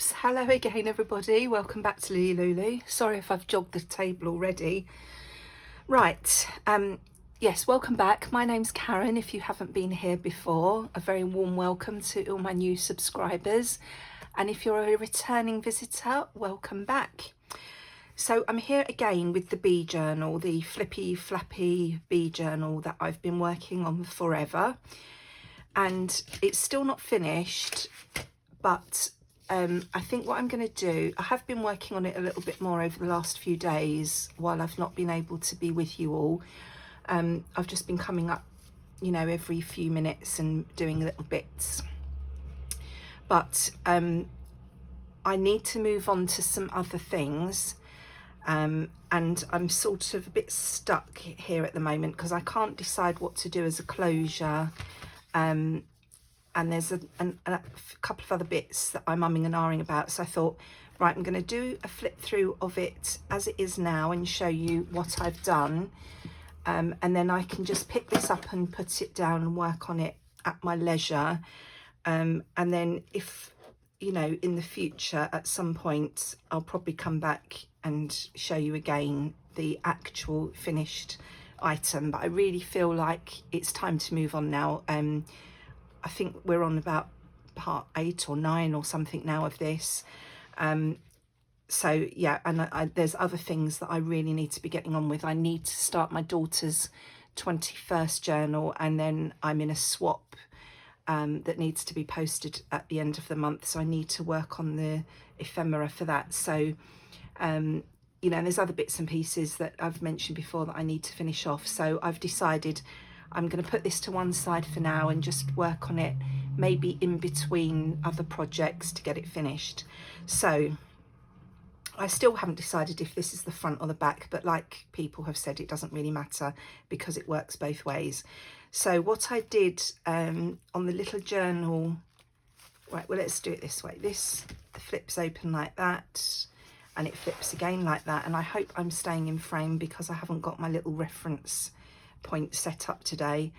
Oops, hello again everybody, welcome back to LilyLuLou. Sorry if I've jogged the table already. Right, yes, welcome back. My name's Karen. If you haven't been here before, a very warm welcome to all my new subscribers. And if you're a returning visitor, welcome back. So I'm here again with the bee journal, the Flippy Flappy bee journal that I've been working on forever. And it's still not finished, but I think what I'm going to do, I have been working on it a little bit more over the last few days while I've not been able to be with you all. I've just been coming up, you know, every few minutes and doing little bits. But I need to move on to some other things. And I'm sort of a bit stuck here at the moment because I can't decide what to do as a closure. And there's a couple of other bits that I'm umming and ahhing about. So I thought, right, I'm going to do a flip through of it as it is now and show you what I've done. And then I can just pick this up and put it down and work on it at my leisure. And then if, you know, in the future, at some point, I'll probably come back and show you again the actual finished item. But I really feel like it's time to move on now. I think we're on about part 8 or 9 or something now of this. So yeah, and there's other things that I really need to be getting on with. I need to start my daughter's 21st journal, and then I'm in a swap that needs to be posted at the end of the month. So I need to work on the ephemera for that. So, you know, and there's other bits and pieces that I've mentioned before that I need to finish off. So I've decided I'm going to put this to one side for now and just work on it maybe in between other projects to get it finished. So I still haven't decided if this is the front or the back, but like people have said, it doesn't really matter because it works both ways. So what I did on the little journal, right, well, let's do it this way. This flips open like that, and it flips again like that. And I hope I'm staying in frame because I haven't got my little reference point set up today.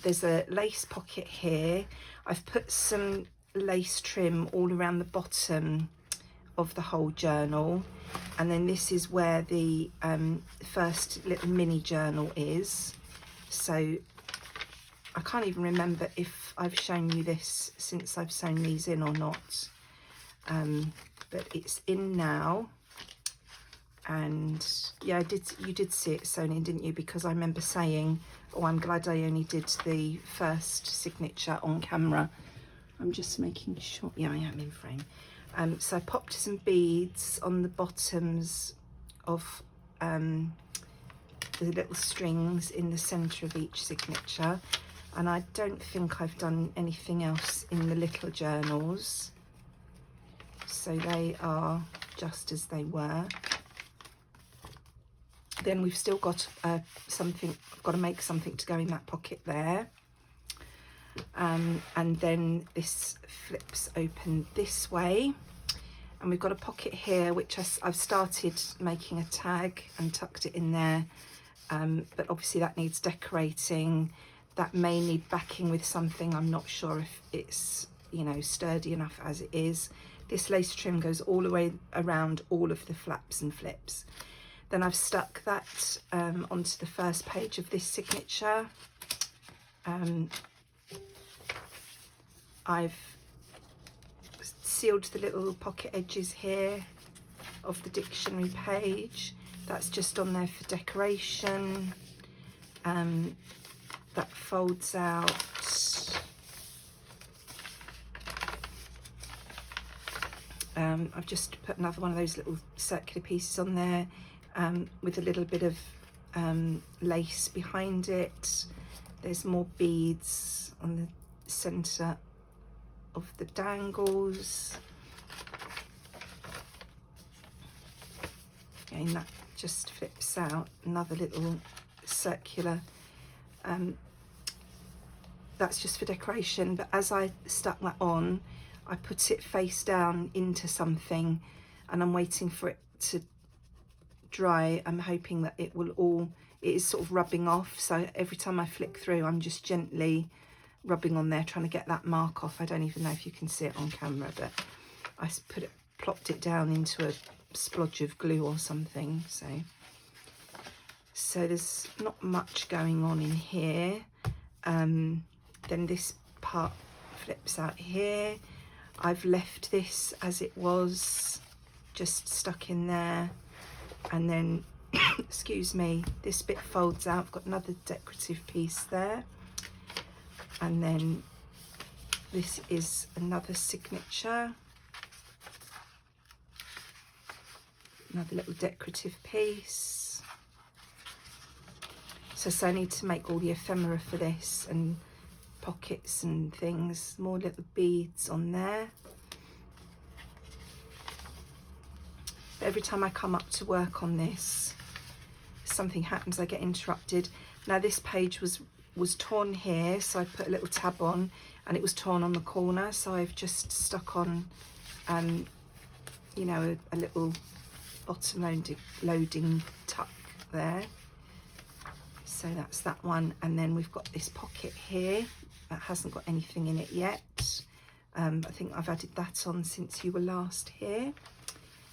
There's a lace pocket here. I've put some lace trim all around the bottom of the whole journal, and then this is where the first little mini journal is. So I can't even remember if I've shown you this since I've sewn these in or not, but it's in now. And yeah, you did see it sewn in, didn't you? Because I remember saying, oh, I'm glad I only did the first signature on camera. I'm just making sure, yeah, I am in frame. So I popped some beads on the bottoms of the little strings in the centre of each signature. And I don't think I've done anything else in the little journals. So they are just as they were. Then we've still got something, I've got to make something to go in that pocket there. And then this flips open this way. And we've got a pocket here, which I've started making a tag and tucked it in there. But obviously that needs decorating. That may need backing with something. I'm not sure if it's, you know, sturdy enough as it is. This lace trim goes all the way around all of the flaps and flips. Then I've stuck that onto the first page of this signature. I've sealed the little pocket edges here of the dictionary page. That's just on there for decoration. That folds out. I've just put another one of those little circular pieces on there. With a little bit of lace behind it. There's more beads on the centre of the dangles. Again, that just flips out. Another little circular. That's just for decoration, but as I stuck that on, I put it face down into something, and I'm waiting for it to dry. I'm hoping that it is sort of rubbing off, so every time I flick through I'm just gently rubbing on there, trying to get that mark off. I don't even know if you can see it on camera, but I plopped it down into a splodge of glue or something. So there's not much going on in here. Then this part flips out here. I've left this as it was, just stuck in there, and then excuse me, this bit folds out. I've got another decorative piece there, and then this is another signature, another little decorative piece. So I need to make all the ephemera for this, and pockets and things, more little beads on there. But every time I come up to work on this, something happens, I get interrupted. Now this page was torn here, so I put a little tab on, and it was torn on the corner, so I've just stuck on you know, a little bottom loading tuck there. So that's that one, and then we've got this pocket here that hasn't got anything in it yet. I think I've added that on since you were last here.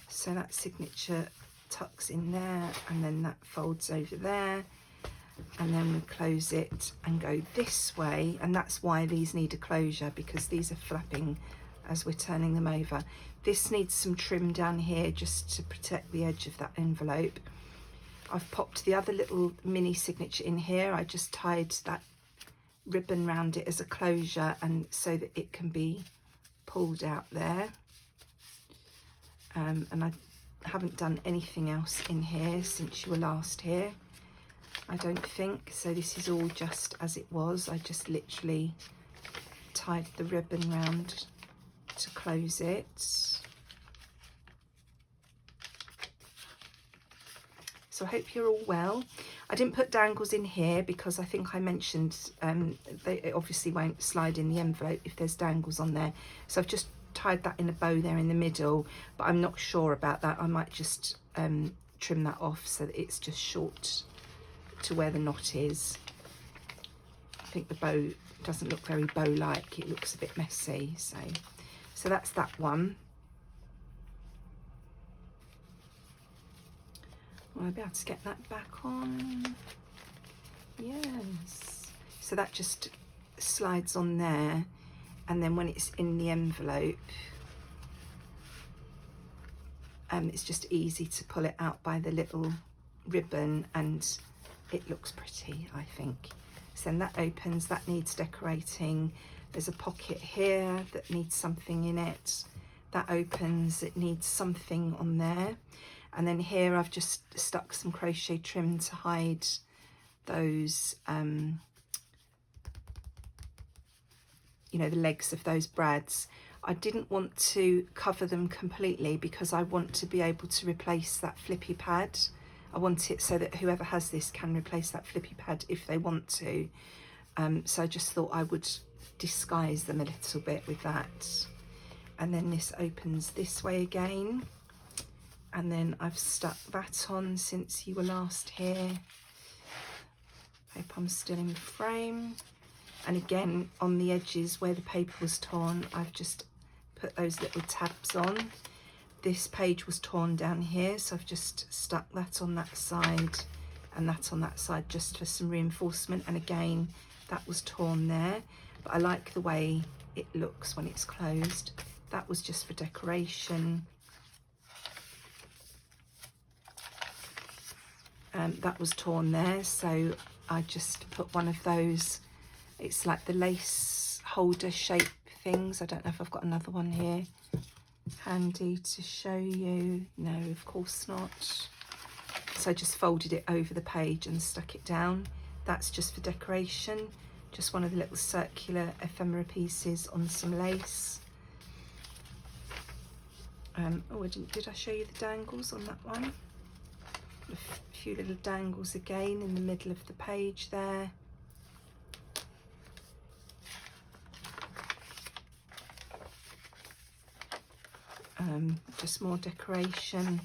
So that signature tucks in there, and then that folds over there, and then we close it and go this way, and that's why these need a closure, because these are flapping as we're turning them over. This needs some trim down here just to protect the edge of that envelope. I've popped the other little mini signature in here. I just tied that ribbon around it as a closure, and so that it can be pulled out there. And I haven't done anything else in here since you were last here, I don't think. So this is all just as it was. I just literally tied the ribbon round to close it. So I hope you're all well. I didn't put dangles in here because I think I mentioned it obviously won't slide in the envelope if there's dangles on there. So I've just tied that in a bow there in the middle, but I'm not sure about that. I might just trim that off so that it's just short to where the knot is. I think the bow doesn't look very bow-like. It looks a bit messy. So that's that one. Will I be able to get that back on? Yes. So that just slides on there, and then when it's in the envelope, it's just easy to pull it out by the little ribbon, and it looks pretty, I think. So then that opens, that needs decorating. There's a pocket here that needs something in it. That opens, it needs something on there. And then here I've just stuck some crochet trim to hide those, you know, the legs of those brads. I didn't want to cover them completely because I want to be able to replace that flippy pad. I want it so that whoever has this can replace that flippy pad if they want to. So I just thought I would disguise them a little bit with that. And then this opens this way again. And then I've stuck that on since you were last here. Hope I'm still in frame. And again, on the edges where the paper was torn, I've just put those little tabs on. This page was torn down here, so I've just stuck that on that side and that on that side just for some reinforcement. And again, that was torn there, but I like the way it looks when it's closed. That was just for decoration. That was torn there, so I just put one of those, it's like the lace holder shape things. I don't know if I've got another one here handy to show you. No, of course not. So I just folded it over the page and stuck it down. That's just for decoration. Just one of the little circular ephemera pieces on some lace. Oh, did I show you the dangles on that one? A few little dangles again in the middle of the page there. Just more decoration.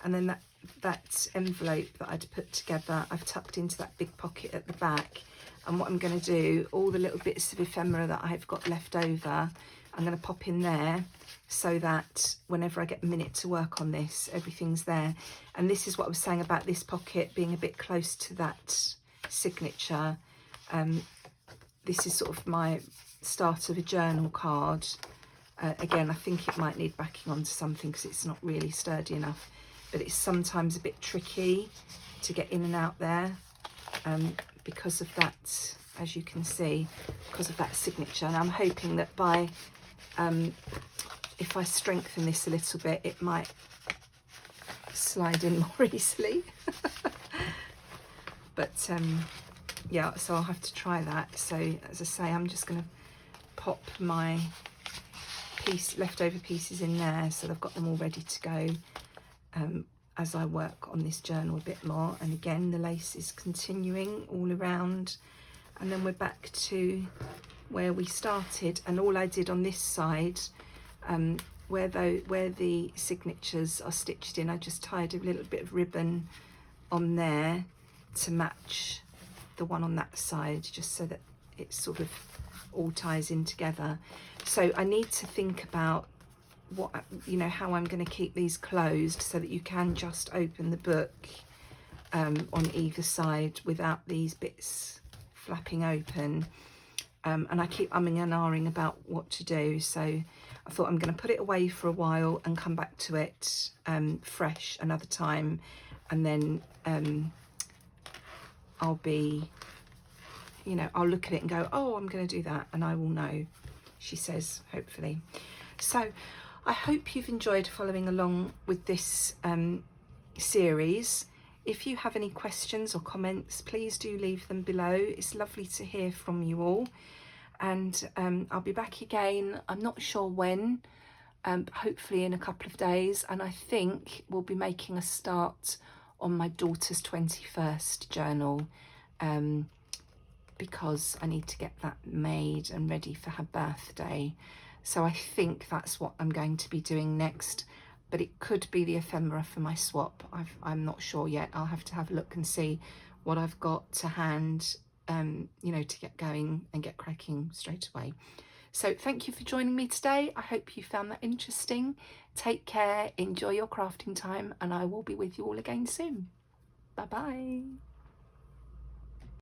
And then that envelope that I'd put together, I've tucked into that big pocket at the back. And what I'm going to do, all the little bits of ephemera that I've got left over, I'm going to pop in there so that whenever I get a minute to work on this, everything's there. And this is what I was saying about this pocket being a bit close to that signature. This is sort of my start of a journal card. Again, I think it might need backing onto something because it's not really sturdy enough, but it's sometimes a bit tricky to get in and out there because of that, as you can see, because of that signature. And I'm hoping that by if I strengthen this a little bit, it might slide in more easily. But yeah, so I'll have to try that. So as I say, I'm just going to pop my leftover pieces in there so I've got them all ready to go as I work on this journal a bit more. And again, the lace is continuing all around, and then we're back to where we started. And all I did on this side, where the signatures are stitched in, I just tied a little bit of ribbon on there to match the one on that side, just so that it sort of all ties in together. So I need to think about what, you know, how I'm going to keep these closed so that you can just open the book on either side without these bits flapping open. And I keep umming and ahhing about what to do, so I thought I'm going to put it away for a while and come back to it fresh another time, and then I'll be, you know, I'll look at it and go, oh, I'm going to do that, and I will know, she says, hopefully. So I hope you've enjoyed following along with this series. If you have any questions or comments, please do leave them below. It's lovely to hear from you all. And I'll be back again, I'm not sure when, hopefully in a couple of days. And I think we'll be making a start on my daughter's 21st journal, because I need to get that made and ready for her birthday. So I think that's what I'm going to be doing next, but it could be the ephemera for my swap. I'm not sure yet. I'll have to have a look and see what I've got to hand, you know, to get going and get cracking straight away. So thank you for joining me today. I hope you found that interesting. Take care, enjoy your crafting time, and I will be with you all again soon. Bye bye.